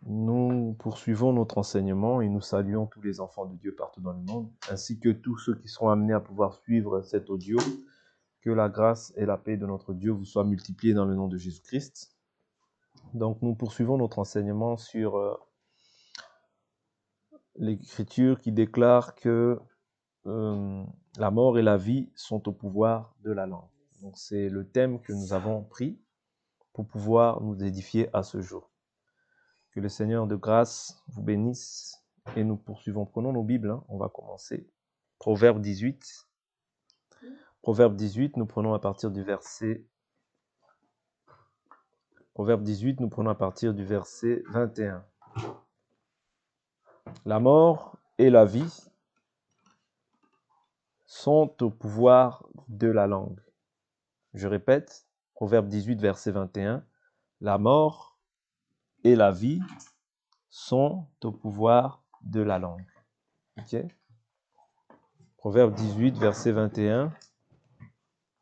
Nous poursuivons notre enseignement et nous saluons tous les enfants de Dieu partout dans le monde, ainsi que tous ceux qui seront amenés à pouvoir suivre cet audio. Que la grâce et la paix de notre Dieu vous soient multipliées dans le nom de Jésus-Christ. Donc nous poursuivons notre enseignement sur l'Écriture qui déclare que la mort et la vie sont au pouvoir de la langue. Donc c'est le thème que nous avons pris pour pouvoir nous édifier à ce jour. Que le Seigneur de grâce vous bénisse et nous poursuivons. Prenons nos Bibles, on va commencer. Proverbe 18. Proverbe 18, nous prenons à partir du verset... Proverbe 18, nous prenons à partir du verset 21. La mort et la vie sont au pouvoir de la langue. Je répète, Proverbe 18, verset 21. La mort et la vie sont au pouvoir de la langue. Ok? Proverbe 18, verset 21.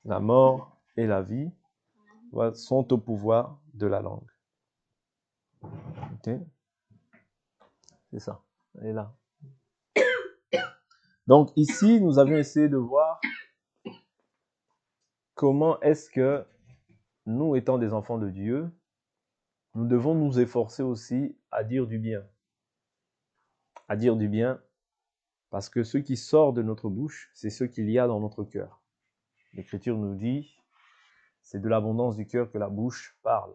La mort et la vie sont au pouvoir de la langue. Ok? C'est ça. Elle est là. Donc ici, nous avions essayé de voir comment est-ce que nous, étant des enfants de Dieu, nous devons nous efforcer aussi à dire du bien. À dire du bien, parce que ce qui sort de notre bouche, c'est ce qu'il y a dans notre cœur. L'Écriture nous dit, c'est de l'abondance du cœur que la bouche parle.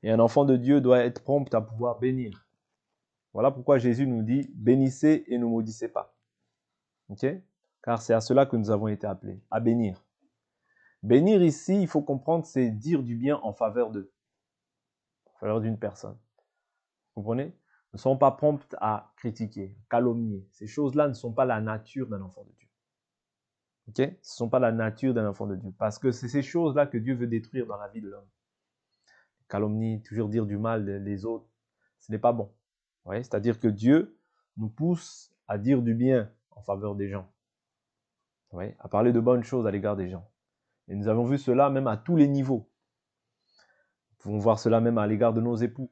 Et un enfant de Dieu doit être prompt à pouvoir bénir. Voilà pourquoi Jésus nous dit, bénissez et ne maudissez pas. Ok? Car c'est à cela que nous avons été appelés, à bénir. Bénir ici, il faut comprendre, c'est dire du bien en faveur d'eux, en faveur d'une personne. Vous comprenez? Nous ne sommes pas prompts à critiquer, calomnier. Ces choses-là ne sont pas la nature d'un enfant de Dieu. Ok? Ce ne sont pas la nature d'un enfant de Dieu. Parce que c'est ces choses-là que Dieu veut détruire dans la vie de l'homme. Calomnie, toujours dire du mal des autres, ce n'est pas bon. Ouais? C'est-à-dire que Dieu nous pousse à dire du bien en faveur des gens. Ouais? À parler de bonnes choses à l'égard des gens. Et nous avons vu cela même à tous les niveaux. Nous pouvons voir cela même à l'égard de nos époux,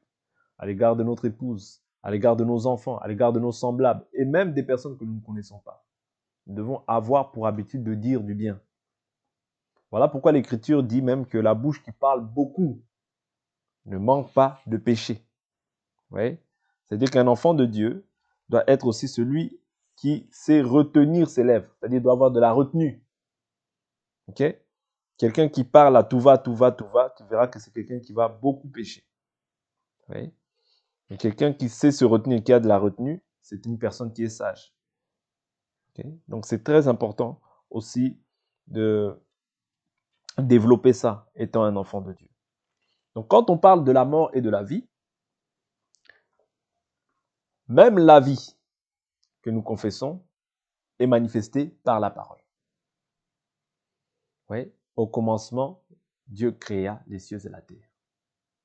à l'égard de notre épouse, à l'égard de nos enfants, à l'égard de nos semblables, et même des personnes que nous ne connaissons pas. Nous devons avoir pour habitude de dire du bien. Voilà pourquoi l'Écriture dit même que la bouche qui parle beaucoup ne manque pas de péché. Ouais? C'est-à-dire qu'un enfant de Dieu doit être aussi celui qui sait retenir ses lèvres, c'est-à-dire doit avoir de la retenue. Ok? Quelqu'un qui parle à tout va, tu verras que c'est quelqu'un qui va beaucoup pécher. Oui? Et quelqu'un qui sait se retenir, qui a de la retenue, c'est une personne qui est sage. Okay? Donc c'est très important aussi de développer ça, étant un enfant de Dieu. Donc quand on parle de la mort et de la vie, même la vie que nous confessons est manifestée par la parole. Oui? Au commencement, Dieu créa les cieux et la terre.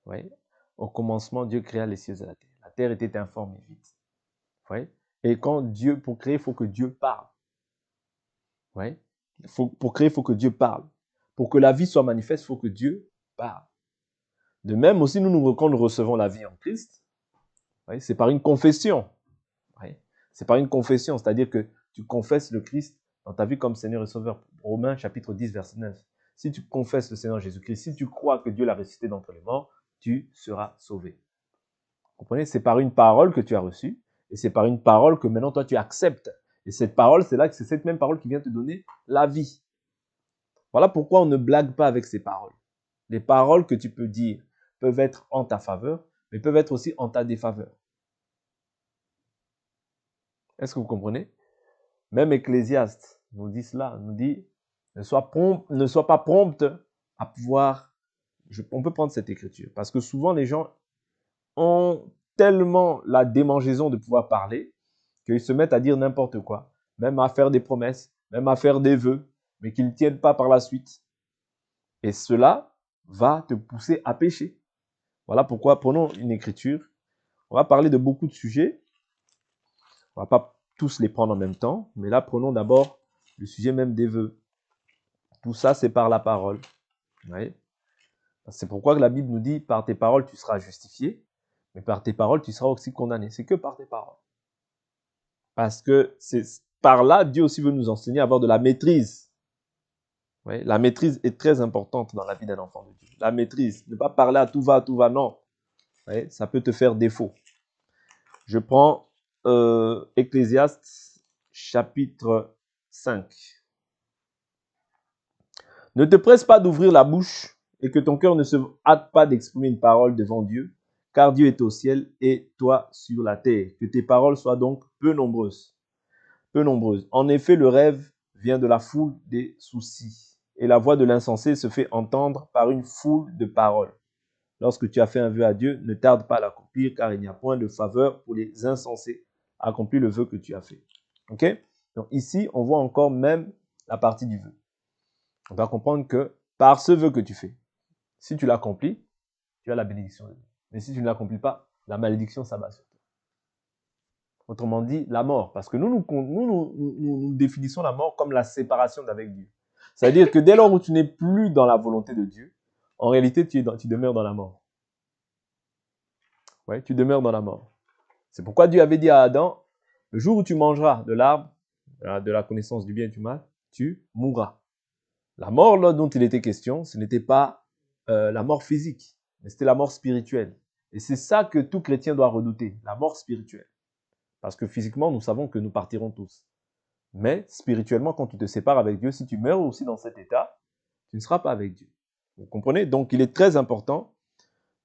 Oui? Au commencement, Dieu créa les cieux et la terre. La terre était informe et vide. Oui? Et quand Dieu, pour créer, il faut que Dieu parle. Oui? Pour créer, il faut que Dieu parle. Pour que la vie soit manifeste, il faut que Dieu parle. De même aussi, quand nous recevons la vie en Christ, oui, c'est par une confession. Oui? C'est par une confession, c'est-à-dire que tu confesses le Christ dans ta vie comme Seigneur et Sauveur. Romains chapitre 10, verset 9. Si tu confesses le Seigneur Jésus-Christ, si tu crois que Dieu l'a ressuscité d'entre les morts, tu seras sauvé. Vous comprenez? C'est par une parole que tu as reçue, et c'est par une parole que maintenant toi tu acceptes. Et cette parole, c'est cette même parole qui vient te donner la vie. Voilà pourquoi on ne blague pas avec ces paroles. Les paroles que tu peux dire peuvent être en ta faveur, mais peuvent être aussi en ta défaveur. Est-ce que vous comprenez? Même Ecclésiaste nous dit cela, nous dit ne sois pas prompte à pouvoir... On peut prendre cette écriture, parce que souvent les gens ont tellement la démangeaison de pouvoir parler qu'ils se mettent à dire n'importe quoi, même à faire des promesses, même à faire des vœux, mais qu'ils ne tiennent pas par la suite. Et cela va te pousser à pécher. Voilà pourquoi prenons une écriture. On va parler de beaucoup de sujets. On ne va pas tous les prendre en même temps, mais là, prenons d'abord le sujet même des vœux. Tout ça, c'est par la parole. Oui. C'est pourquoi la Bible nous dit, par tes paroles, tu seras justifié, Mais par tes paroles, tu seras aussi condamné. C'est que par tes paroles. Parce que c'est par là, Dieu aussi veut nous enseigner à avoir de la maîtrise. Ouais, la maîtrise est très importante dans la vie d'un enfant de Dieu. La maîtrise, ne pas parler à tout va, non. Ouais, ça peut te faire défaut. Je prends Ecclésiaste chapitre 5. Ne te presse pas d'ouvrir la bouche et que ton cœur ne se hâte pas d'exprimer une parole devant Dieu, car Dieu est au ciel et toi sur la terre. Que tes paroles soient donc peu nombreuses. Peu nombreuses. En effet, le rêve vient de la foule des soucis et la voix de l'insensé se fait entendre par une foule de paroles. Lorsque tu as fait un vœu à Dieu, ne tarde pas à l'accomplir, car il n'y a point de faveur pour les insensés. Accomplis le vœu que tu as fait. Ok? Donc ici, on voit encore même la partie du vœu. On doit comprendre que par ce vœu que tu fais, si tu l'accomplis, tu as la bénédiction de Dieu. Mais si tu ne l'accomplis pas, la malédiction s'abat sur toi. Autrement dit, la mort. Parce que nous définissons la mort comme la séparation d'avec Dieu. C'est-à-dire que dès lors où tu n'es plus dans la volonté de Dieu, en réalité, tu demeures dans la mort. Ouais, tu demeures dans la mort. C'est pourquoi Dieu avait dit à Adam, le jour où tu mangeras de l'arbre, de la connaissance du bien et du mal, tu mourras. La mort là, dont il était question, ce n'était pas la mort physique, mais c'était la mort spirituelle. Et c'est ça que tout chrétien doit redouter, la mort spirituelle. Parce que physiquement, nous savons que nous partirons tous. Mais spirituellement, quand tu te sépares avec Dieu, si tu meurs aussi dans cet état, tu ne seras pas avec Dieu. Vous comprenez? Donc, il est très important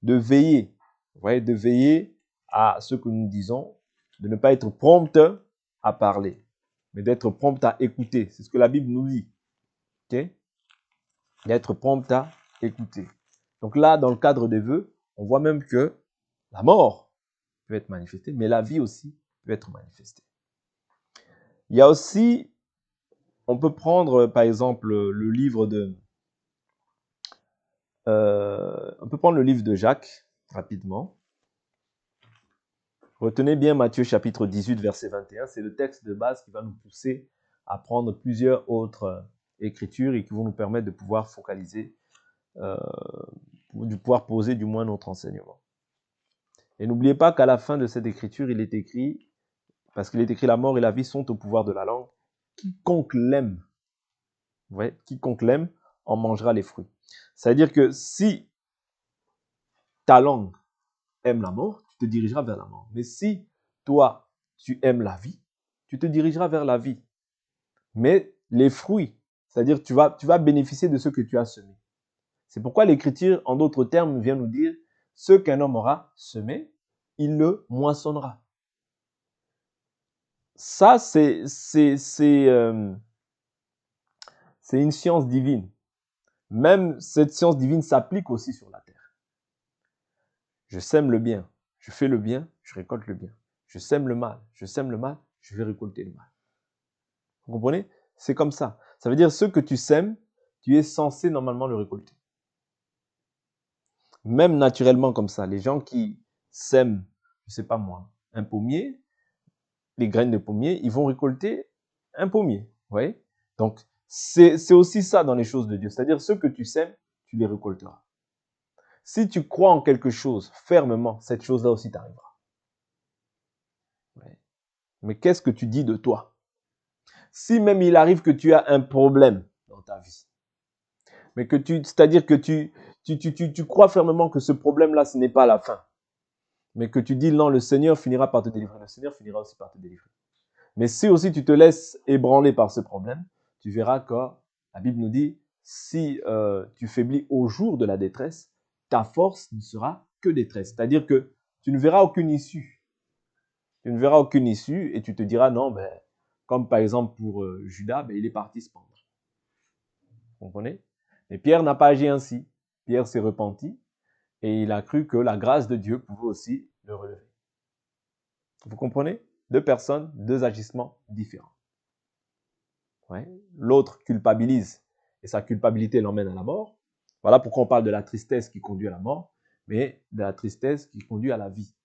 de veiller, vous voyez, de veiller à ce que nous disons, de ne pas être prompt à parler, mais d'être prompt à écouter. C'est ce que la Bible nous dit. Okay? D'être prompt à écouter. Donc là, dans le cadre des vœux, on voit même que la mort peut être manifestée, mais la vie aussi peut être manifestée. Il y a aussi, on peut prendre par exemple le livre de, Jacques, rapidement. Retenez bien Matthieu chapitre 18, verset 21, c'est le texte de base qui va nous pousser à prendre plusieurs autres écritures et qui vont nous permettre de pouvoir focaliser, de pouvoir poser du moins notre enseignement. Et n'oubliez pas qu'à la fin de cette écriture, il est écrit, parce qu'il est écrit, la mort et la vie sont au pouvoir de la langue. Quiconque l'aime, quiconque l'aime en mangera les fruits. C'est-à-dire que si ta langue aime la mort, tu te dirigeras vers la mort. Mais si toi, tu aimes la vie, tu te dirigeras vers la vie. Mais les fruits, c'est-à-dire tu vas bénéficier de ce que tu as semé. C'est pourquoi l'Écriture, en d'autres termes, vient nous dire, ce qu'un homme aura semé, il le moissonnera. Ça, c'est une science divine. Même cette science divine s'applique aussi sur la terre. Je sème le bien, je fais le bien, je récolte le bien. Je sème le mal, je vais récolter le mal. Vous comprenez? C'est comme ça. Ça veut dire ce que tu sèmes, tu es censé normalement le récolter. Même naturellement comme ça, les gens qui sèment, je sais pas moi, un pommier, les graines de pommier, ils vont récolter un pommier. Vous voyez? Donc, c'est aussi ça dans les choses de Dieu. C'est-à-dire ce que tu sèmes, tu les récolteras. Si tu crois en quelque chose fermement, cette chose-là aussi t'arrivera. Ouais. Mais qu'est-ce que tu dis de toi? Si même il arrive que tu as un problème dans ta vie, mais que c'est-à-dire que tu crois fermement que ce problème-là, ce n'est pas la fin, mais que tu dis non, le Seigneur finira par te délivrer, le Seigneur finira aussi par te délivrer. Mais si aussi tu te laisses ébranler par ce problème, tu verras que la Bible nous dit, si tu faiblis au jour de la détresse, ta force ne sera que détresse. C'est-à-dire que tu ne verras aucune issue. Tu ne verras aucune issue et tu te diras non, ben, comme par exemple pour Judas, ben, il est parti se pendre. Vous comprenez? Mais Pierre n'a pas agi ainsi. Pierre s'est repenti et il a cru que la grâce de Dieu pouvait aussi le relever. Vous comprenez? Deux personnes, deux agissements différents. Ouais. L'autre culpabilise et sa culpabilité l'emmène à la mort. Voilà pourquoi on parle de la tristesse qui conduit à la mort, mais de la tristesse qui conduit à la vie.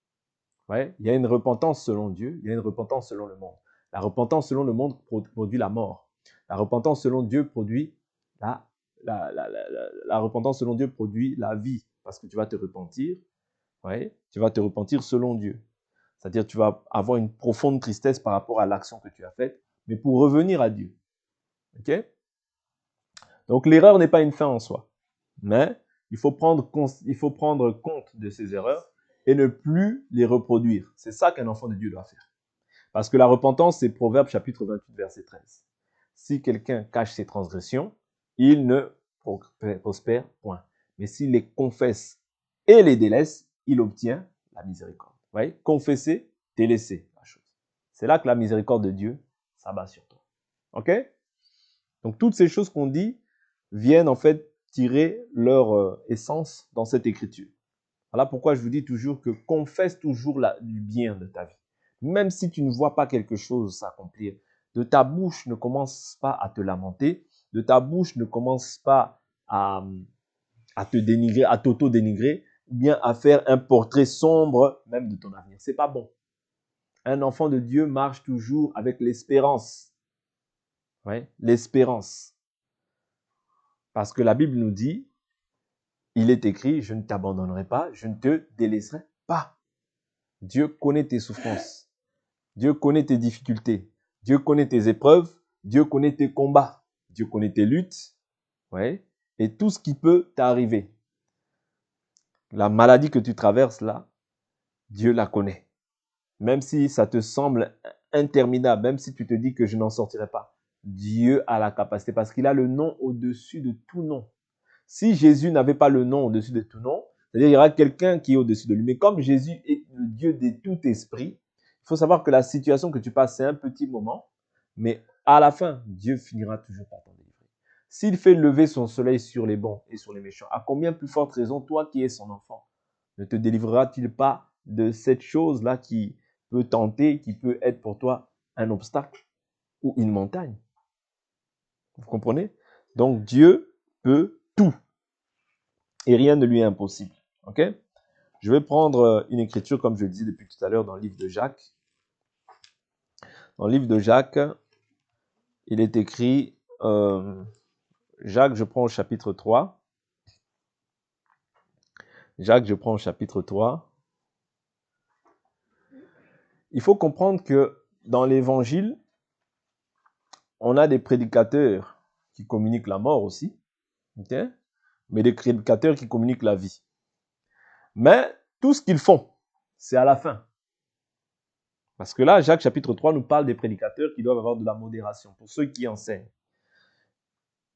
Ouais. Il y a une repentance selon Dieu, il y a une repentance selon le monde. La repentance selon le monde produit la mort. La repentance selon Dieu produit la repentance selon Dieu produit la vie, parce que tu vas te repentir, Ouais, tu vas te repentir selon Dieu. C'est-à-dire tu vas avoir une profonde tristesse par rapport à l'action que tu as faite, mais pour revenir à Dieu. Ok? Donc l'erreur n'est pas une fin en soi, mais il faut prendre compte de ces erreurs et ne plus les reproduire. C'est ça qu'un enfant de Dieu doit faire. Parce que la repentance, c'est Proverbe chapitre 28, verset 13. Si quelqu'un cache ses transgressions, il ne prospère point. Mais s'il les confesse et les délaisse, il obtient la miséricorde. Vous voyez? Confesser, délaisser la chose. C'est là que la miséricorde de Dieu s'abat sur toi. OK? Donc toutes ces choses qu'on dit viennent en fait tirer leur essence dans cette écriture. Voilà pourquoi je vous dis toujours que confesse toujours du bien de ta vie. Même si tu ne vois pas quelque chose s'accomplir, de ta bouche ne commence pas à te lamenter, de ta bouche ne commence pas à te dénigrer, à t'auto-dénigrer, ou bien à faire un portrait sombre même de ton avenir. C'est pas bon. Un enfant de Dieu marche toujours avec l'espérance. Ouais, l'espérance. Parce que la Bible nous dit, il est écrit, je ne t'abandonnerai pas, je ne te délaisserai pas. Dieu connaît tes souffrances. Dieu connaît tes difficultés. Dieu connaît tes épreuves. Dieu connaît tes combats. Dieu connaît tes luttes. Ouais. Et tout ce qui peut t'arriver. La maladie que tu traverses là, Dieu la connaît. Même si ça te semble interminable, même si tu te dis que je n'en sortirai pas, Dieu a la capacité parce qu'il a le nom au-dessus de tout nom. Si Jésus n'avait pas le nom au-dessus de tout nom, c'est-à-dire il y aura quelqu'un qui est au-dessus de lui. Mais comme Jésus est le Dieu de tout esprit, il faut savoir que la situation que tu passes, c'est un petit moment, mais à la fin, Dieu finira toujours par t'en délivrer. S'il fait lever son soleil sur les bons et sur les méchants, à combien plus forte raison, toi qui es son enfant, ne te délivrera-t-il pas de cette chose-là qui peut tenter, qui peut être pour toi un obstacle ou une montagne? Vous comprenez? Donc Dieu peut tout. Et rien ne lui est impossible. Ok? Je vais prendre une écriture, comme je le disais depuis tout à l'heure, dans le livre de Jacques. Dans le livre de Jacques, il est écrit, Jacques, je prends au chapitre 3. Jacques, je prends au chapitre 3. Il faut comprendre que dans l'évangile, on a des prédicateurs qui communiquent la mort aussi, okay? Mais des prédicateurs qui communiquent la vie. Mais tout ce qu'ils font, c'est à la fin. Parce que là, Jacques chapitre 3 nous parle des prédicateurs qui doivent avoir de la modération, pour ceux qui enseignent.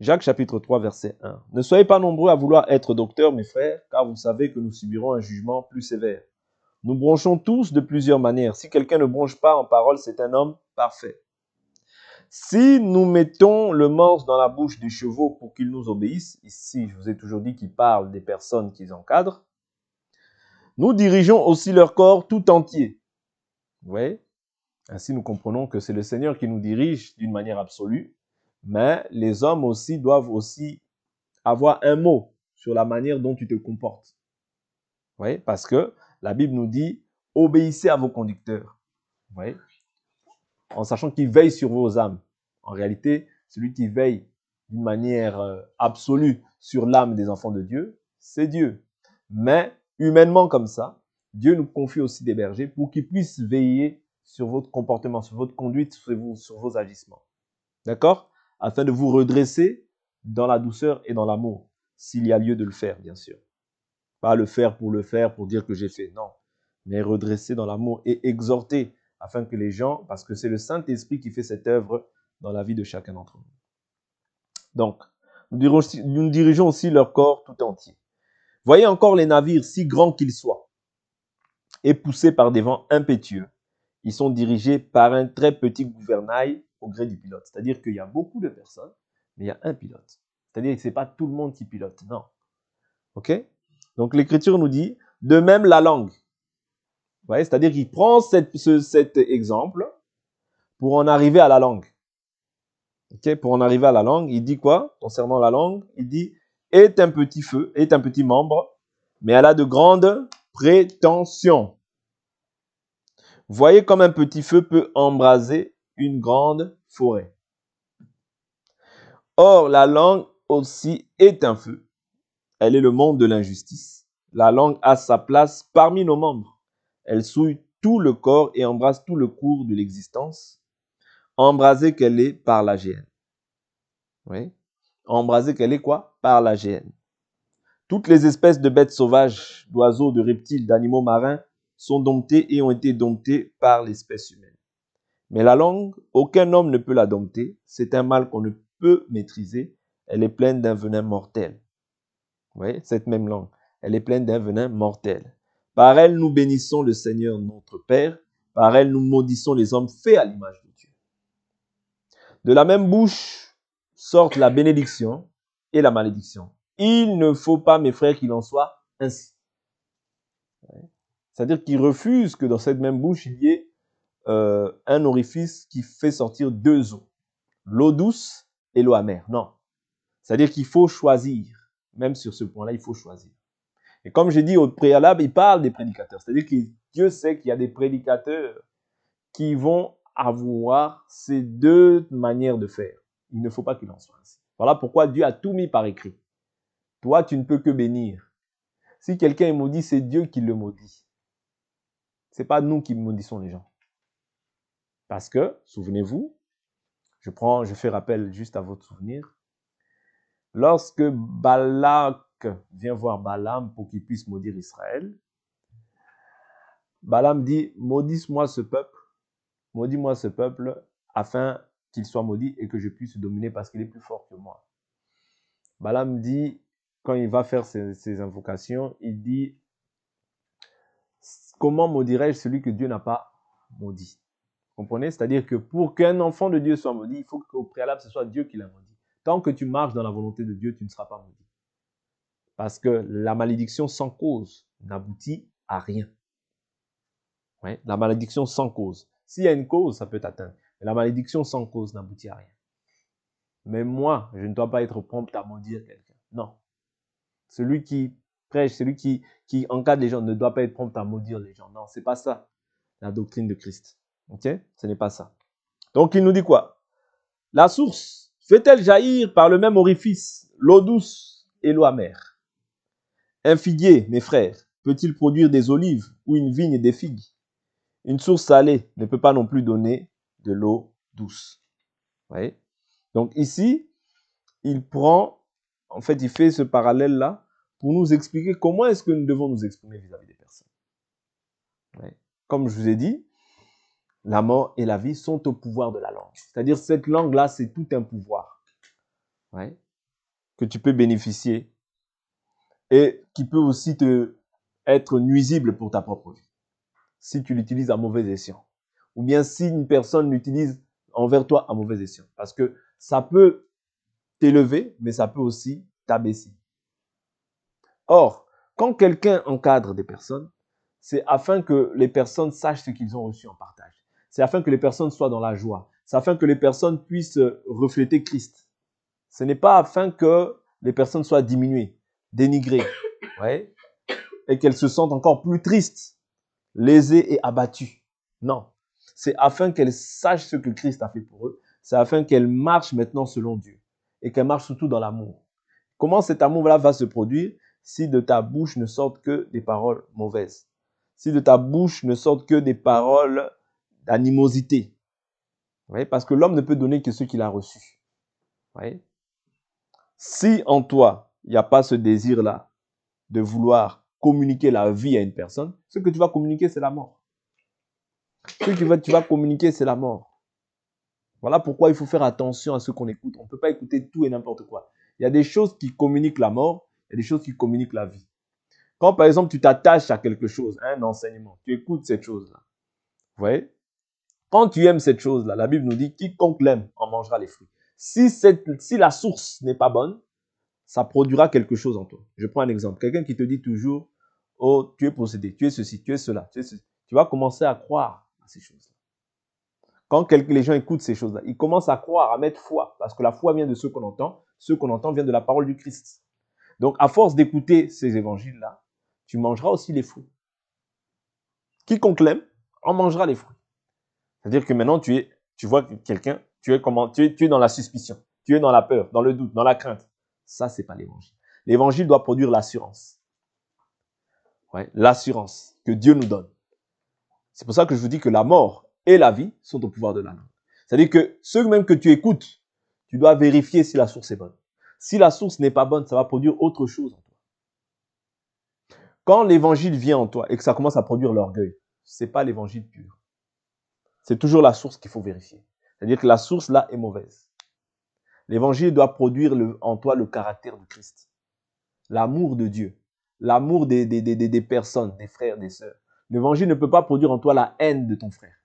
Jacques chapitre 3 verset 1. Ne soyez pas nombreux à vouloir être docteurs, mes frères, car vous savez que nous subirons un jugement plus sévère. Nous bronchons tous de plusieurs manières. Si quelqu'un ne bronche pas en parole, c'est un homme parfait. Si nous mettons le morse dans la bouche des chevaux pour qu'ils nous obéissent, ici je vous ai toujours dit qu'il parle des personnes qu'ils encadrent, nous dirigeons aussi leur corps tout entier. Vous voyez? Ainsi nous comprenons que c'est le Seigneur qui nous dirige d'une manière absolue, mais les hommes aussi doivent aussi avoir un mot sur la manière dont tu te comportes. Vous voyez? Parce que la Bible nous dit, obéissez à vos conducteurs. Vous voyez? En sachant qu'ils veillent sur vos âmes. En réalité, celui qui veille d'une manière absolue sur l'âme des enfants de Dieu, c'est Dieu. Mais humainement comme ça, Dieu nous confie aussi des bergers pour qu'ils puissent veiller sur votre comportement, sur votre conduite, sur vos agissements. D'accord? Afin de vous redresser dans la douceur et dans l'amour, s'il y a lieu de le faire, bien sûr. Pas le faire, pour dire que j'ai fait, non. Mais redresser dans l'amour et exhorter, afin que les gens, parce que c'est le Saint-Esprit qui fait cette œuvre dans la vie de chacun d'entre nous. Donc, nous dirigeons aussi leur corps tout entier. Voyez encore les navires, si grands qu'ils soient, et poussés par des vents impétueux, ils sont dirigés par un très petit gouvernail au gré du pilote. C'est-à-dire qu'il y a beaucoup de personnes, mais il y a un pilote. C'est-à-dire que ce n'est pas tout le monde qui pilote, non. Ok? Donc l'Écriture nous dit, de même la langue. Vous voyez? C'est-à-dire qu'il prend cet exemple pour en arriver à la langue. Okay? Pour en arriver à la langue, il dit quoi concernant la langue? Il dit, est un petit feu, est un petit membre, mais elle a de grandes prétentions. Voyez comme un petit feu peut embraser une grande forêt. Or, la langue aussi est un feu. Elle est le monde de l'injustice. La langue a sa place parmi nos membres. Elle souille tout le corps et embrasse tout le cours de l'existence, embrasée qu'elle est par la géhenne. Oui. Embrasée qu'elle est quoi? Par la géhenne. Toutes les espèces de bêtes sauvages, d'oiseaux, de reptiles, d'animaux marins sont domptées et ont été domptées par l'espèce humaine. Mais la langue, aucun homme ne peut la dompter. C'est un mal qu'on ne peut maîtriser. Elle est pleine d'un venin mortel. Vous voyez, cette même langue, elle est pleine d'un venin mortel. Par elle, nous bénissons le Seigneur notre Père. Par elle, nous maudissons les hommes faits à l'image de Dieu. De la même bouche sortent la bénédiction et la malédiction. Il ne faut pas, mes frères, qu'il en soit ainsi. C'est-à-dire qu'il refuse que dans cette même bouche, il y ait un orifice qui fait sortir deux eaux. L'eau douce et l'eau amère. Non. C'est-à-dire qu'il faut choisir. Même sur ce point-là, il faut choisir. Et comme j'ai dit au préalable, il parle des prédicateurs. C'est-à-dire que Dieu sait qu'il y a des prédicateurs qui vont avoir ces deux manières de faire. Il ne faut pas qu'il en soit ainsi. Voilà pourquoi Dieu a tout mis par écrit. Toi, tu ne peux que bénir. Si quelqu'un est maudit, c'est Dieu qui le maudit. Ce n'est pas nous qui maudissons les gens. Parce que, souvenez-vous, je fais rappel juste à votre souvenir, lorsque Balak vient voir Balaam pour qu'il puisse maudire Israël, Balaam dit, maudis-moi ce peuple, maudis-moi ce peuple, afin qu'il soit maudit et que je puisse le dominer parce qu'il est plus fort que moi. Balaam dit, quand il va faire ses invocations, il dit, comment maudirais-je celui que Dieu n'a pas maudit? Vous comprenez? C'est-à-dire que pour qu'un enfant de Dieu soit maudit, il faut qu'au préalable, ce soit Dieu qui l'a maudit. Tant que tu marches dans la volonté de Dieu, tu ne seras pas maudit. Parce que la malédiction sans cause n'aboutit à rien. Ouais, la malédiction sans cause. S'il y a une cause, ça peut t'atteindre. Mais la malédiction sans cause n'aboutit à rien. Mais moi, je ne dois pas être prompt à maudire quelqu'un. Non. Celui qui prêche, celui qui encadre les gens ne doit pas être prompt à maudire les gens. Non, c'est pas ça, la doctrine de Christ. Ok? Ce n'est pas ça. Donc, il nous dit quoi? La source fait-elle jaillir par le même orifice l'eau douce et l'eau amère? Un figuier, mes frères, peut-il produire des olives ou une vigne des figues? Une source salée ne peut pas non plus donner de l'eau douce. Vous voyez? Donc ici, il fait ce parallèle-là pour nous expliquer comment est-ce que nous devons nous exprimer vis-à-vis des personnes. Ouais. Comme je vous ai dit, la mort et la vie sont au pouvoir de la langue. C'est-à-dire cette langue-là, c'est tout un pouvoir, ouais, que tu peux bénéficier et qui peut aussi être nuisible pour ta propre vie si tu l'utilises à mauvais escient. Ou bien si une personne l'utilise envers toi à mauvais escient. Parce que ça peut t'élever, mais ça peut aussi t'abaisser. Or, quand quelqu'un encadre des personnes, c'est afin que les personnes sachent ce qu'ils ont reçu en partage. C'est afin que les personnes soient dans la joie. C'est afin que les personnes puissent refléter Christ. Ce n'est pas afin que les personnes soient diminuées, dénigrées, ouais, et qu'elles se sentent encore plus tristes, lésées et abattues. Non. C'est afin qu'elles sachent ce que Christ a fait pour eux. C'est afin qu'elles marchent maintenant selon Dieu. Et qu'elles marchent surtout dans l'amour. Comment cet amour-là va se produire si de ta bouche ne sortent que des paroles mauvaises? Si de ta bouche ne sortent que des paroles d'animosité? Oui, parce que l'homme ne peut donner que ce qu'il a reçu. Oui. Si en toi, il n'y a pas ce désir-là de vouloir communiquer la vie à une personne, ce que tu vas communiquer, c'est la mort. Ce que tu vas communiquer, c'est la mort. Voilà pourquoi il faut faire attention à ce qu'on écoute. On ne peut pas écouter tout et n'importe quoi. Il y a des choses qui communiquent la mort, il y a des choses qui communiquent la vie. Quand par exemple tu t'attaches à quelque chose, à un enseignement, tu écoutes cette chose-là. Vous voyez? Quand tu aimes cette chose-là, la Bible nous dit quiconque l'aime en mangera les fruits. Si la source n'est pas bonne, ça produira quelque chose en toi. Je prends un exemple. Quelqu'un qui te dit toujours, oh, tu es possédé, tu es ceci, tu es cela, tu es ceci. Tu vas commencer à croire à ces choses-là. Quand les gens écoutent ces choses-là, ils commencent à croire, à mettre foi, parce que la foi vient de ce qu'on entend. Ce qu'on entend vient de la parole du Christ. Donc, à force d'écouter ces évangiles-là, tu mangeras aussi les fruits. Quiconque l'aime en mangera les fruits. C'est-à-dire que maintenant, tu vois quelqu'un, tu es dans la suspicion, tu es dans la peur, dans le doute, dans la crainte. Ça, c'est pas l'évangile. L'évangile doit produire l'assurance. Ouais, l'assurance que Dieu nous donne. C'est pour ça que je vous dis que la mort et la vie sont au pouvoir de la langue. C'est-à-dire que ceux même que tu écoutes, tu dois vérifier si la source est bonne. Si la source n'est pas bonne, ça va produire autre chose en toi. Quand l'évangile vient en toi et que ça commence à produire l'orgueil, c'est pas l'évangile pur. C'est toujours la source qu'il faut vérifier. C'est-à-dire que la source là est mauvaise. L'évangile doit produire en toi le caractère de Christ, l'amour de Dieu, l'amour des personnes, des frères, des sœurs. L'évangile ne peut pas produire en toi la haine de ton frère,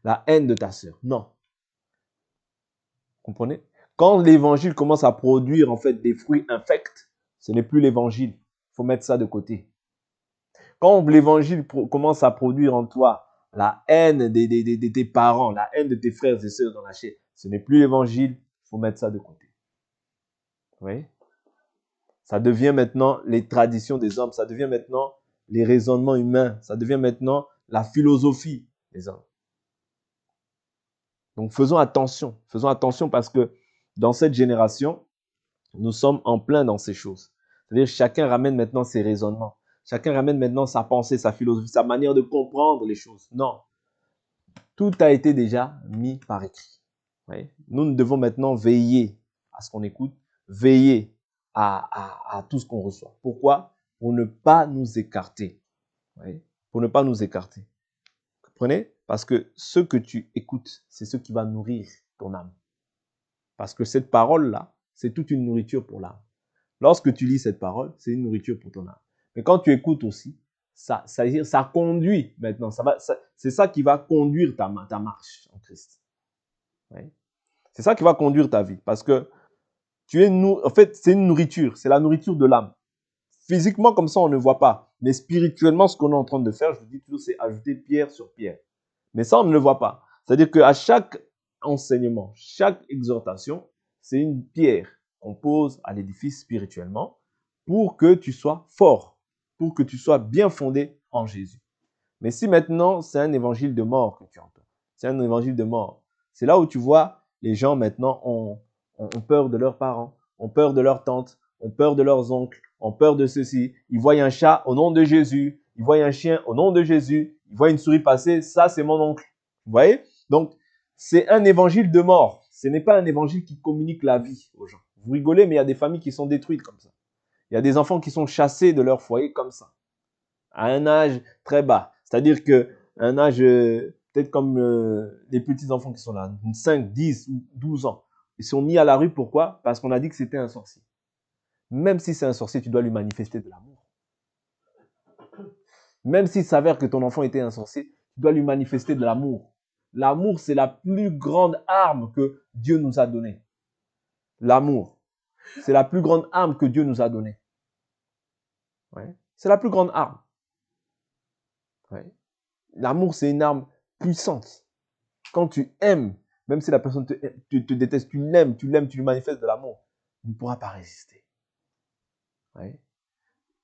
la haine de ta sœur. Non. Comprenez? Quand l'évangile commence à produire en fait des fruits infects, ce n'est plus l'évangile. Il faut mettre ça de côté. Quand l'évangile commence à produire en toi la haine de tes parents, la haine de tes frères et sœurs dans la chair, ce n'est plus l'évangile. Il faut mettre ça de côté. Vous voyez? Ça devient maintenant les traditions des hommes, ça devient maintenant les raisonnements humains, ça devient maintenant la philosophie des hommes. Donc faisons attention parce que dans cette génération, nous sommes en plein dans ces choses. C'est-à-dire chacun ramène maintenant ses raisonnements, chacun ramène maintenant sa pensée, sa philosophie, sa manière de comprendre les choses. Non, tout a été déjà mis par écrit. Oui. Nous devons maintenant veiller à ce qu'on écoute, veiller à tout ce qu'on reçoit. Pourquoi? Pour ne pas nous écarter. Oui. Pour ne pas nous écarter. Vous comprenez? Parce que ce que tu écoutes, c'est ce qui va nourrir ton âme. Parce que cette parole-là, c'est toute une nourriture pour l'âme. Lorsque tu lis cette parole, c'est une nourriture pour ton âme. Mais quand tu écoutes aussi, ça conduit maintenant. C'est ça qui va conduire ta marche en Christ. Oui. C'est ça qui va conduire ta vie. Parce que en fait, c'est une nourriture. C'est la nourriture de l'âme. Physiquement, comme ça, on ne voit pas. Mais spirituellement, ce qu'on est en train de faire, je vous dis toujours, c'est ajouter pierre sur pierre. Mais ça, on ne le voit pas. C'est-à-dire qu'à chaque enseignement, chaque exhortation, c'est une pierre qu'on pose à l'édifice spirituellement pour que tu sois fort, pour que tu sois bien fondé en Jésus. Mais si maintenant, c'est un évangile de mort que tu entends, c'est un évangile de mort, c'est là où tu vois, les gens maintenant ont peur de leurs parents, ont peur de leurs tantes, ont peur de leurs oncles, ont peur de ceci. Ils voient un chat au nom de Jésus, ils voient un chien au nom de Jésus, ils voient une souris passer, ça c'est mon oncle. Vous voyez? Donc, c'est un évangile de mort. Ce n'est pas un évangile qui communique la vie aux gens. Vous rigolez, mais il y a des familles qui sont détruites comme ça. Il y a des enfants qui sont chassés de leur foyer comme ça, à un âge très bas. C'est-à-dire qu'à un âge peut-être comme les petits enfants qui sont là, 5, 10 ou 12 ans. Ils sont mis à la rue, pourquoi? Parce qu'on a dit que c'était un sorcier. Même si c'est un sorcier, tu dois lui manifester de l'amour. Même s'il s'avère que ton enfant était un sorcier, tu dois lui manifester de l'amour. L'amour, c'est la plus grande arme que Dieu nous a donnée. L'amour, c'est la plus grande arme que Dieu nous a donnée. Ouais. C'est la plus grande arme. Ouais. L'amour, c'est une arme puissante. Quand tu aimes, même si la personne te déteste, tu l'aimes, tu lui manifestes de l'amour, il ne pourra pas résister. Ouais.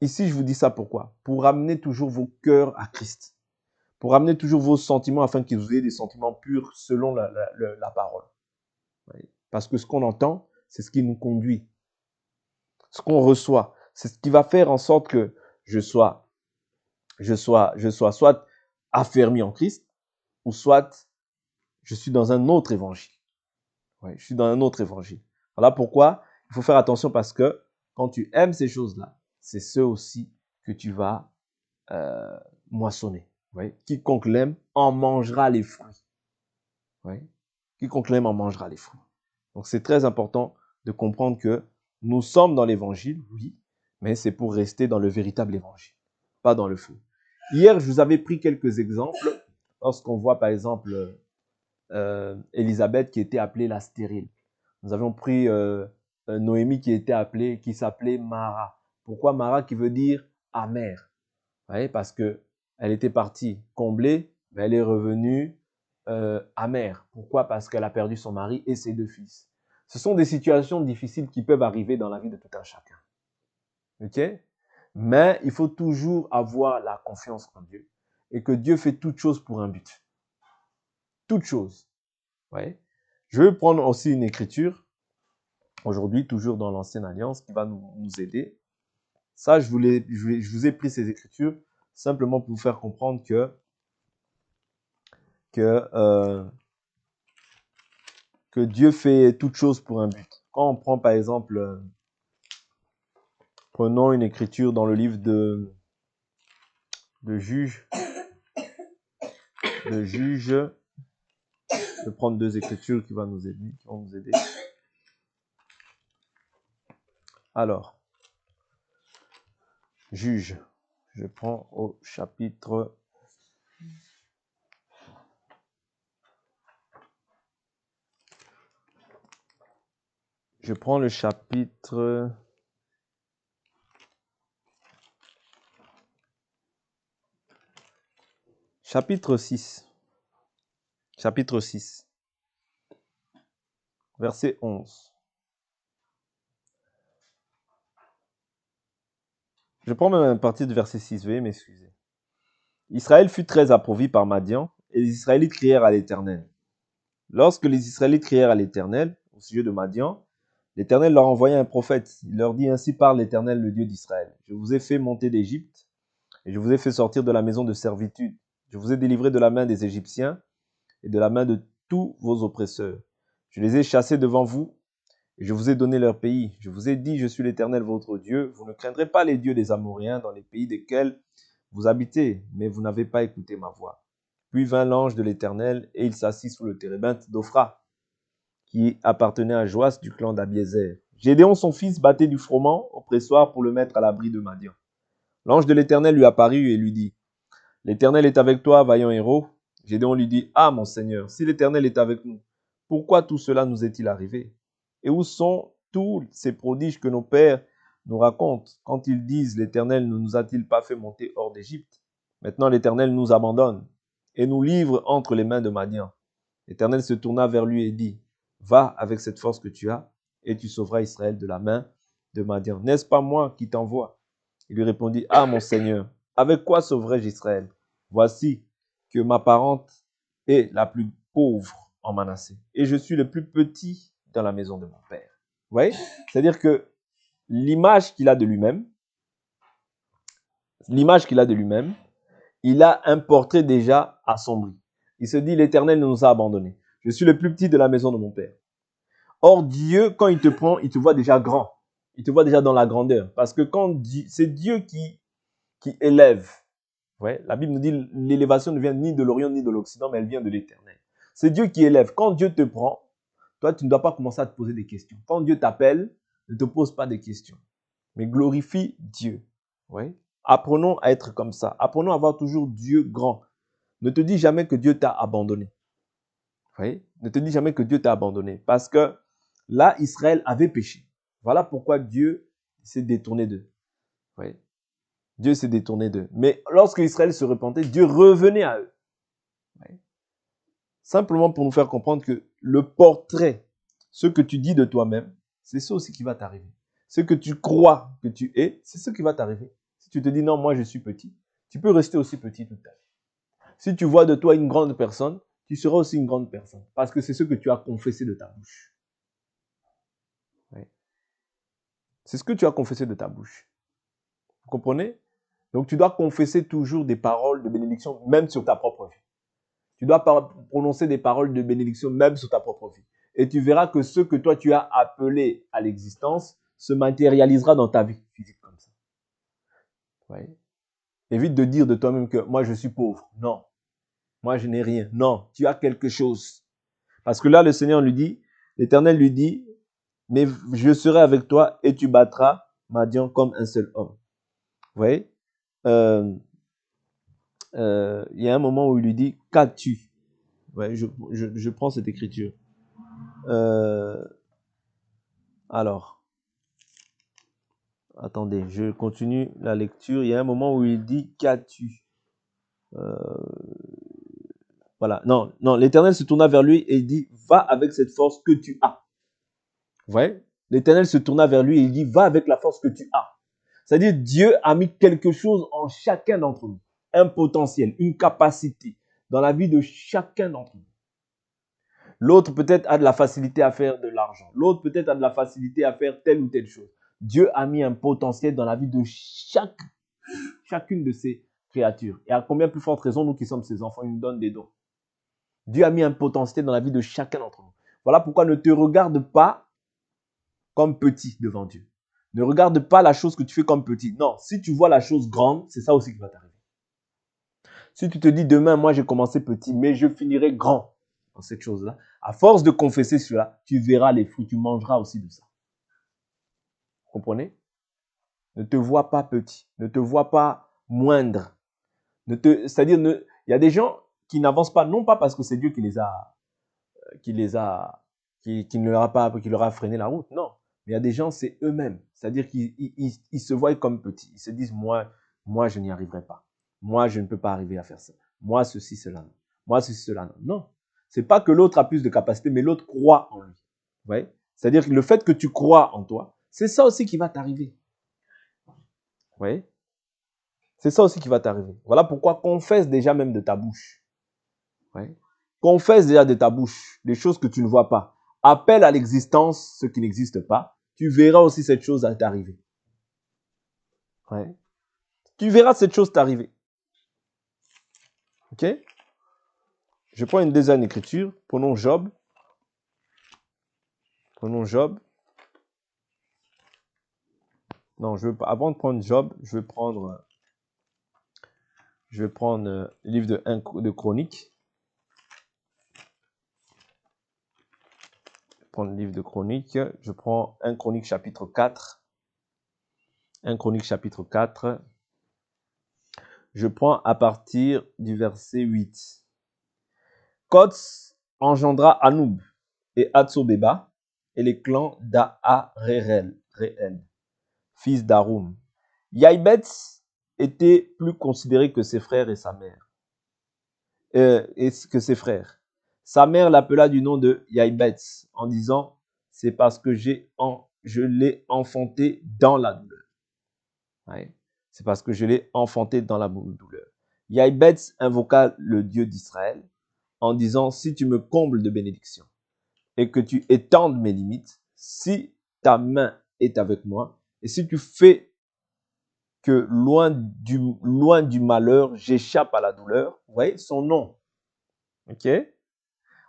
Ici, je vous dis ça pourquoi? Pour ramener toujours vos cœurs à Christ. Pour ramener toujours vos sentiments afin que vous ayez des sentiments purs selon la parole. Ouais. Parce que ce qu'on entend, c'est ce qui nous conduit. Ce qu'on reçoit, c'est ce qui va faire en sorte que je sois soit affermi en Christ, ou soit je suis dans un autre évangile. Ouais, je suis dans un autre évangile. Voilà pourquoi il faut faire attention parce que quand tu aimes ces choses-là, c'est ceux aussi que tu vas moissonner. Ouais. Quiconque l'aime en mangera les fruits. Ouais. Quiconque l'aime en mangera les fruits. Donc c'est très important de comprendre que nous sommes dans l'évangile, oui, mais c'est pour rester dans le véritable évangile, pas dans le faux. Hier, je vous avais pris quelques exemples lorsqu'on voit par exemple Élisabeth qui était appelée la stérile. Nous avions pris Noémie qui s'appelait Mara. Pourquoi Mara qui veut dire amère? Vous voyez, parce que elle était partie comblée, mais elle est revenue amère. Pourquoi? Parce qu'elle a perdu son mari et ses 2 fils. Ce sont des situations difficiles qui peuvent arriver dans la vie de tout un chacun. Ok? Mais il faut toujours avoir la confiance en Dieu et que Dieu fait toute chose pour un but. Toute chose. Ouais. Je vais prendre aussi une écriture, aujourd'hui toujours dans l'Ancienne Alliance, qui va nous aider. Ça, je vous ai pris ces écritures simplement pour vous faire comprendre que Dieu fait toute chose pour un but. Quand on prend par exemple, prenons une écriture dans le livre de Juges. Je vais prendre deux écritures qui vont nous aider. Alors, Juges. Je prends au chapitre. Je prends le chapitre. Chapitre 6. Chapitre 6. Verset 11. Je prends même une partie de verset 6. Veuillez m'excuser. Israël fut très appauvri par Madian, et les Israélites crièrent à l'Éternel. Lorsque les Israélites crièrent à l'Éternel, au sujet de Madian, l'Éternel leur envoya un prophète. Il leur dit: ainsi parle l'Éternel, le Dieu d'Israël. Je vous ai fait monter d'Égypte, et je vous ai fait sortir de la maison de servitude. Je vous ai délivré de la main des Égyptiens et de la main de tous vos oppresseurs. Je les ai chassés devant vous, et je vous ai donné leur pays. Je vous ai dit: je suis l'Éternel votre Dieu. Vous ne craindrez pas les dieux des Amoréens dans les pays desquels vous habitez, mais vous n'avez pas écouté ma voix. Puis vint l'ange de l'Éternel, et il s'assit sous le térébinthe d'Ophra, qui appartenait à Joas du clan d'Abiézer. Gédéon son fils battait du froment au pressoir pour le mettre à l'abri de Madian. L'ange de l'Éternel lui apparut et lui dit: l'Éternel est avec toi, vaillant héros. Gédéon lui dit: ah mon Seigneur, si l'Éternel est avec nous, pourquoi tout cela nous est-il arrivé? Et où sont tous ces prodiges que nos pères nous racontent quand ils disent: l'Éternel ne nous a-t-il pas fait monter hors d'Égypte? Maintenant l'Éternel nous abandonne et nous livre entre les mains de Madian. L'Éternel se tourna vers lui et dit: va avec cette force que tu as, et tu sauveras Israël de la main de Madian. N'est-ce pas moi qui t'envoie? Il lui répondit: ah mon Seigneur, avec quoi sauverai-je Israël? Voici que ma parente est la plus pauvre en Manassé, et je suis le plus petit dans la maison de mon père. Vous voyez? C'est-à-dire que l'image qu'il a de lui-même, il a un portrait déjà assombri. Il se dit: l'Éternel nous a abandonnés. Je suis le plus petit de la maison de mon père. Or, Dieu, quand il te prend, il te voit déjà grand. Il te voit déjà dans la grandeur. Parce que c'est Dieu qui élève. Ouais, la Bible nous dit: l'élévation ne vient ni de l'Orient ni de l'Occident, mais elle vient de l'Éternel. C'est Dieu qui élève. Quand Dieu te prend, toi, tu ne dois pas commencer à te poser des questions. Quand Dieu t'appelle, ne te pose pas de questions, mais glorifie Dieu. Ouais. Apprenons à être comme ça. Apprenons à voir toujours Dieu grand. Ne te dis jamais que Dieu t'a abandonné. Ouais. Ne te dis jamais que Dieu t'a abandonné. Parce que là, Israël avait péché. Voilà pourquoi Dieu s'est détourné d'eux. Ouais. Dieu s'est détourné d'eux. Mais lorsque Israël se repentait, Dieu revenait à eux. Ouais. Simplement pour nous faire comprendre que le portrait, ce que tu dis de toi-même, c'est ça aussi qui va t'arriver. Ce que tu crois que tu es, c'est ce qui va t'arriver. Si tu te dis: non, moi je suis petit, tu peux rester aussi petit toute ta vie. Si tu vois de toi une grande personne, tu seras aussi une grande personne. Parce que c'est ce que tu as confessé de ta bouche. Oui. C'est ce que tu as confessé de ta bouche. Vous comprenez? Donc tu dois confesser toujours des paroles de bénédiction, même sur ta propre vie. Tu dois prononcer des paroles de bénédiction, même sur ta propre vie. Et tu verras que ce que toi tu as appelé à l'existence se matérialisera dans ta vie physique comme ça. Oui. Évite de dire de toi-même que moi je suis pauvre. Non. Moi je n'ai rien. Non. Tu as quelque chose. Parce que là le Seigneur lui dit, l'Éternel lui dit: mais je serai avec toi et tu battras Madian comme un seul homme. Vous voyez? Il y a un moment où il lui dit: qu'as-tu? Ouais, je prends cette écriture. Alors, attendez, je continue la lecture. Il y a un moment où il dit: qu'as-tu? Voilà. Non, l'Éternel se tourna vers lui et il dit: va avec cette force que tu as. Vous voyez? L'Éternel se tourna vers lui et il dit: va avec la force que tu as. C'est-à-dire, Dieu a mis quelque chose en chacun d'entre nous. Un potentiel, une capacité dans la vie de chacun d'entre nous. L'autre peut-être a de la facilité à faire de l'argent. L'autre peut-être a de la facilité à faire telle ou telle chose. Dieu a mis un potentiel dans la vie de chacune de ses créatures. Et à combien plus forte raison, nous qui sommes ses enfants, il nous donne des dons. Dieu a mis un potentiel dans la vie de chacun d'entre nous. Voilà pourquoi ne te regarde pas comme petit devant Dieu. Ne regarde pas la chose que tu fais comme petit. Non, si tu vois la chose grande, c'est ça aussi qui va t'arriver. Si tu te dis demain, moi j'ai commencé petit, mais je finirai grand dans cette chose-là, à force de confesser cela, tu verras les fruits, tu mangeras aussi de ça. Vous comprenez? Ne te vois pas petit, ne te vois pas moindre. C'est-à-dire, il y a des gens qui n'avancent pas, non pas parce que c'est Dieu qui leur a freiné la route, non. Mais il y a des gens, c'est eux-mêmes. C'est-à-dire qu'ils se voient comme petits. Ils se disent, moi je n'y arriverai pas. Moi, je ne peux pas arriver à faire ça. Moi, ceci, cela, non. Moi, ceci, cela, non. Non. C'est pas que l'autre a plus de capacité, mais l'autre croit en lui. Vous voyez? C'est-à-dire que le fait que tu crois en toi, c'est ça aussi qui va t'arriver. Vous voyez? C'est ça aussi qui va t'arriver. Voilà pourquoi confesse déjà même de ta bouche. Vous voyez? Confesse déjà de ta bouche les choses que tu ne vois pas. Appelle à l'existence ce qui n'existe pas. Tu verras aussi cette chose à t'arriver. Ouais. Tu verras cette chose t'arriver. Ok? Je prends une deuxième écriture. Prenons Job. Prenons Job. Non, avant de prendre Job, je vais prendre le livre de Chroniques. Je prends le livre de Chroniques. Je prends 1 Chronique chapitre 4. 1 Chronique chapitre 4. Je prends à partir du verset 8. Kots engendra Anoub et Atsobeba et les clans d'Aharel, fils d'Arum. Yaïbetz était plus considéré que ses frères et sa mère. Sa mère l'appela du nom de Yaïbetz en disant, c'est parce que je l'ai enfanté dans la douleur. Ouais. C'est parce que je l'ai enfanté dans la douleur. Yaïbetz invoqua le Dieu d'Israël en disant, si tu me combles de bénédictions et que tu étendes mes limites, si ta main est avec moi, et si tu fais que loin du malheur, j'échappe à la douleur, vous voyez, son nom. Ok?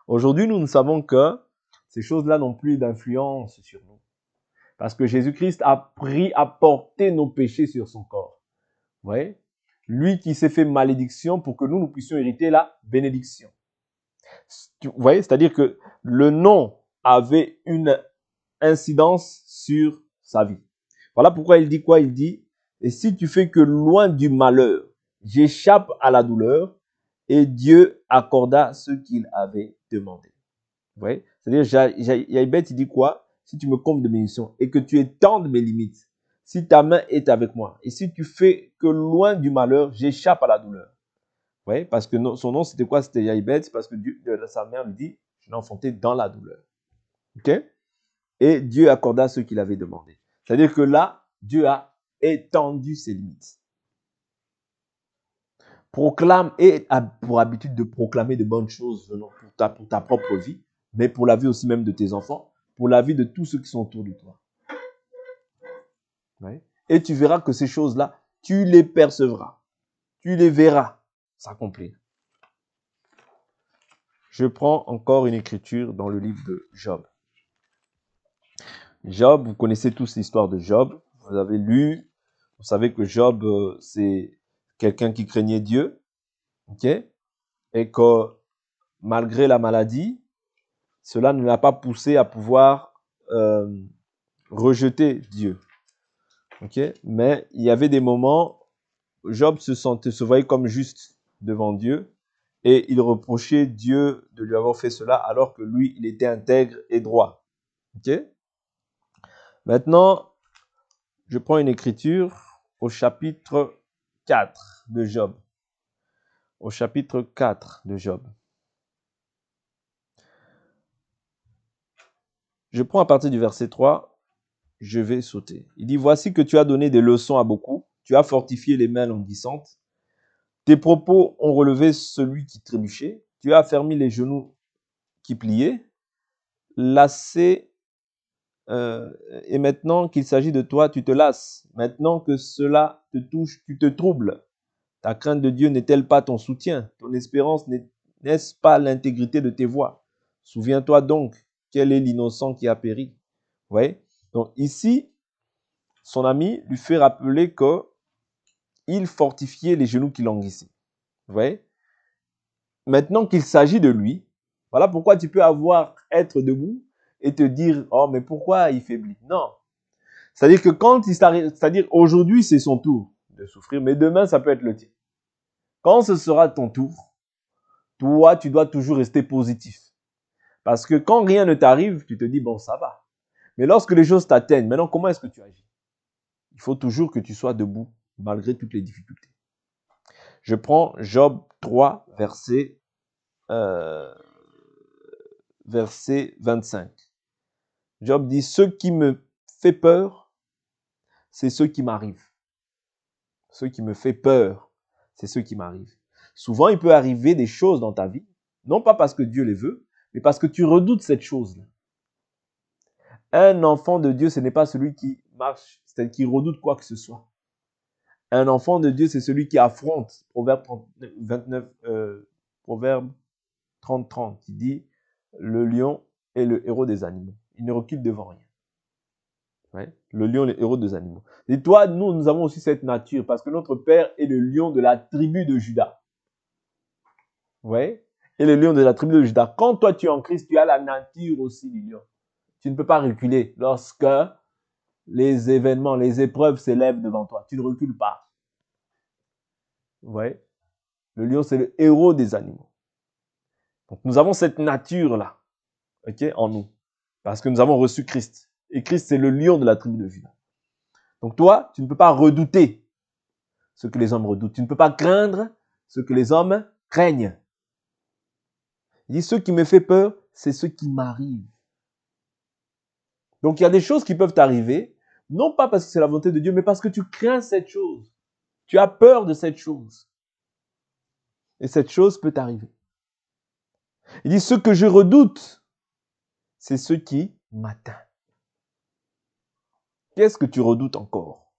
Aujourd'hui, nous savons que ces choses-là n'ont plus d'influence sur nous. Parce que Jésus-Christ a porté nos péchés sur son corps. Vous voyez? Lui qui s'est fait malédiction pour que nous puissions hériter la bénédiction. Vous voyez? C'est-à-dire que le nom avait une incidence sur sa vie. Voilà pourquoi il dit quoi? Il dit, et si tu fais que loin du malheur, j'échappe à la douleur, et Dieu accorda ce qu'il avait demandé. Vous voyez? C'est-à-dire, Yaïbet, il dit quoi? Si tu me combles de bénédictions et que tu étendes mes limites, si ta main est avec moi, et si tu fais que loin du malheur, j'échappe à la douleur. Vous voyez? Parce que son nom, c'était quoi? C'était Yaïbet, parce que sa mère lui dit, je l'ai enfanté dans la douleur. Ok? Et Dieu accorda ce qu'il avait demandé. C'est-à-dire que là, Dieu a étendu ses limites. Proclame et a pour habitude de proclamer de bonnes choses pour ta propre vie, mais pour la vie aussi même de tes enfants, pour la vie de tous ceux qui sont autour de toi. Oui. Et tu verras que ces choses-là, tu les percevras. Tu les verras s'accomplir. Je prends encore une écriture dans le livre de Job. Job, vous connaissez tous l'histoire de Job. Vous avez lu, vous savez que Job, c'est quelqu'un qui craignait Dieu. Ok? Et que malgré la maladie, cela ne l'a pas poussé à pouvoir rejeter Dieu. Ok? Mais il y avait des moments, Job se voyait comme juste devant Dieu et il reprochait Dieu de lui avoir fait cela alors que lui, il était intègre et droit. Ok? Maintenant, je prends une écriture au chapitre 4 de Job. Au chapitre 4 de Job. Je prends à partir du verset 3, je vais sauter. Il dit, voici que tu as donné des leçons à beaucoup, tu as fortifié les mains languissantes, tes propos ont relevé celui qui trébuchait, tu as affermi les genoux qui pliaient, lassé et maintenant qu'il s'agit de toi, tu te lasses. Maintenant que cela te touche, tu te troubles. Ta crainte de Dieu n'est-elle pas ton soutien? Ton espérance n'est-ce pas l'intégrité de tes voies? Souviens-toi donc, quel est l'innocent qui a péri? Vous voyez? Donc ici, son ami lui fait rappeler qu'il fortifiait les genoux qui languissaient. Vous voyez? Maintenant qu'il s'agit de lui, voilà pourquoi tu peux être debout et te dire, oh, mais pourquoi il faiblit? Non. C'est-à-dire que c'est-à-dire aujourd'hui, c'est son tour de souffrir, mais demain, ça peut être le tien. Quand ce sera ton tour, toi, tu dois toujours rester positif. Parce que quand rien ne t'arrive, tu te dis, bon, ça va. Mais lorsque les choses t'atteignent, maintenant, comment est-ce que tu agis? Il faut toujours que tu sois debout, malgré toutes les difficultés. Je prends Job 3, verset 25. Job dit, ce qui me fait peur, c'est ce qui m'arrive. Ce qui me fait peur, c'est ce qui m'arrive. Souvent, il peut arriver des choses dans ta vie, non pas parce que Dieu les veut, mais parce que tu redoutes cette chose-là. Un enfant de Dieu, ce n'est pas celui qui marche, c'est-à-dire qui redoute quoi que ce soit. Un enfant de Dieu, c'est celui qui affronte. Proverbe 30, qui dit, le lion est le héros des animaux. Il ne recule devant rien. Ouais. Le lion est le héros des animaux. Et toi, nous avons aussi cette nature, parce que notre père est le lion de la tribu de Juda. Ouais. Et le lion de la tribu de Juda. Quand toi, tu es en Christ, tu as la nature aussi du lion. Tu ne peux pas reculer lorsque les événements, les épreuves s'élèvent devant toi. Tu ne recules pas. Ouais. Le lion, c'est le héros des animaux. Donc, nous avons cette nature-là, okay, en nous. Parce que nous avons reçu Christ. Et Christ, c'est le lion de la tribu de Juda. Donc, toi, tu ne peux pas redouter ce que les hommes redoutent. Tu ne peux pas craindre ce que les hommes craignent. Il dit, ce qui me fait peur, c'est ce qui m'arrive. Donc, il y a des choses qui peuvent t'arriver, non pas parce que c'est la volonté de Dieu, mais parce que tu crains cette chose. Tu as peur de cette chose. Et cette chose peut t'arriver. Il dit, ce que je redoute, c'est ce qui m'atteint. Qu'est-ce que tu redoutes encore?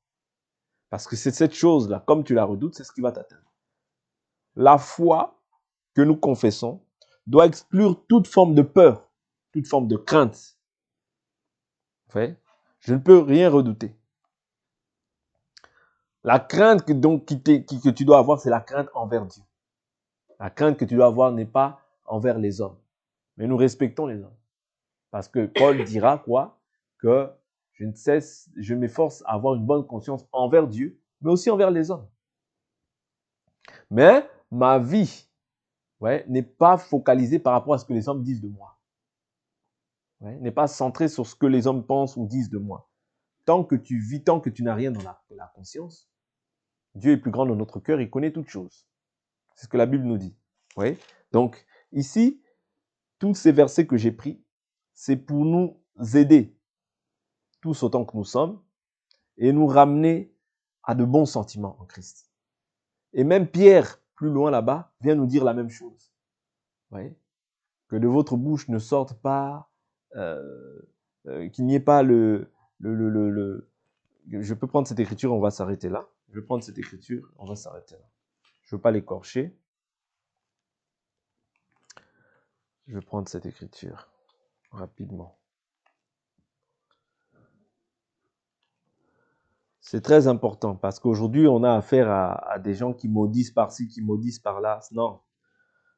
Parce que c'est cette chose-là, comme tu la redoutes, c'est ce qui va t'atteindre. La foi que nous confessons doit exclure toute forme de peur, toute forme de crainte. Vous voyez? Je ne peux rien redouter. La crainte que tu dois avoir, c'est la crainte envers Dieu. La crainte que tu dois avoir n'est pas envers les hommes. Mais nous respectons les hommes. Parce que Paul dira quoi? Que je m'efforce à avoir une bonne conscience envers Dieu, mais aussi envers les hommes. Mais ma vie n'est pas focalisée par rapport à ce que les hommes disent de moi. N'est pas centrée sur ce que les hommes pensent ou disent de moi. Tant que tu vis, tant que tu n'as rien dans la conscience, Dieu est plus grand dans notre cœur, il connaît toutes choses. C'est ce que la Bible nous dit. Ouais. Donc, ici, tous ces versets que j'ai pris, c'est pour nous aider, tous autant que nous sommes, et nous ramener à de bons sentiments en Christ. Et même Pierre, plus loin là-bas, vient nous dire la même chose. Ouais. Que de votre bouche ne sorte pas, qu'il n'y ait pas je peux prendre cette écriture, on va s'arrêter là. Je vais prendre cette écriture, on va s'arrêter là. Je ne veux pas l'écorcher. Je vais prendre cette écriture rapidement. C'est très important parce qu'aujourd'hui, on a affaire à des gens qui maudissent par-ci, qui maudissent par-là. Non.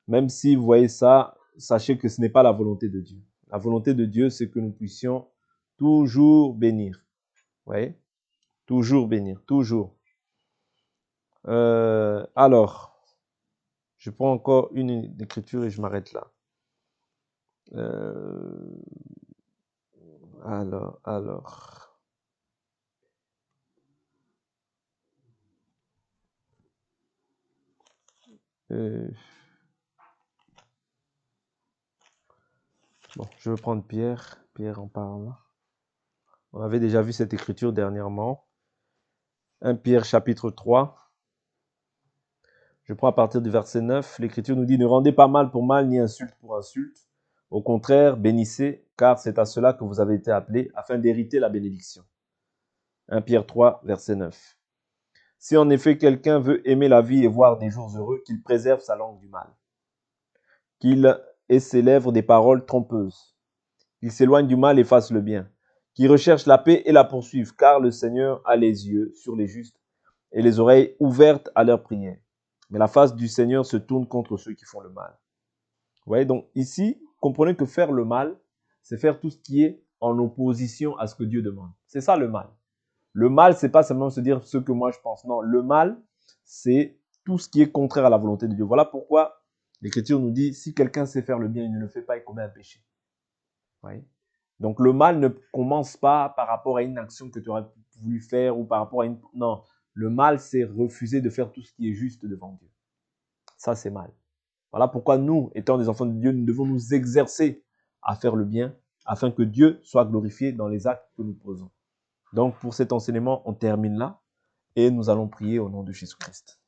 Même si vous voyez ça, sachez que ce n'est pas la volonté de Dieu. La volonté de Dieu, c'est que nous puissions toujours bénir. Vous voyez? Toujours bénir, toujours. Alors, je prends encore une écriture et je m'arrête là. Alors. Bon, je vais prendre Pierre. Pierre en parle. On avait déjà vu cette écriture dernièrement. 1 Pierre chapitre 3. Je prends à partir du verset 9. L'écriture nous dit, ne rendez pas mal pour mal, ni insulte pour insulte. Au contraire, bénissez, car c'est à cela que vous avez été appelés, afin d'hériter la bénédiction. 1 Pierre 3, verset 9. Si en effet quelqu'un veut aimer la vie et voir des jours heureux, qu'il préserve sa langue du mal, qu'il ait ses lèvres des paroles trompeuses, qu'il s'éloigne du mal et fasse le bien, qu'il recherche la paix et la poursuive, car le Seigneur a les yeux sur les justes et les oreilles ouvertes à leurs prières. Mais la face du Seigneur se tourne contre ceux qui font le mal. Vous voyez, donc ici, comprenez que faire le mal, c'est faire tout ce qui est en opposition à ce que Dieu demande. C'est ça le mal. Le mal, c'est pas seulement se dire ce que moi je pense. Non, le mal, c'est tout ce qui est contraire à la volonté de Dieu. Voilà pourquoi l'Écriture nous dit, si quelqu'un sait faire le bien, il ne le fait pas, il commet un péché. Vous voyez? Donc le mal ne commence pas par rapport à une action que tu aurais voulu faire ou par rapport à une... Non, le mal, c'est refuser de faire tout ce qui est juste devant Dieu. Ça, c'est mal. Voilà pourquoi nous, étant des enfants de Dieu, nous devons nous exercer à faire le bien afin que Dieu soit glorifié dans les actes que nous posons. Donc, pour cet enseignement, on termine là et nous allons prier au nom de Jésus-Christ.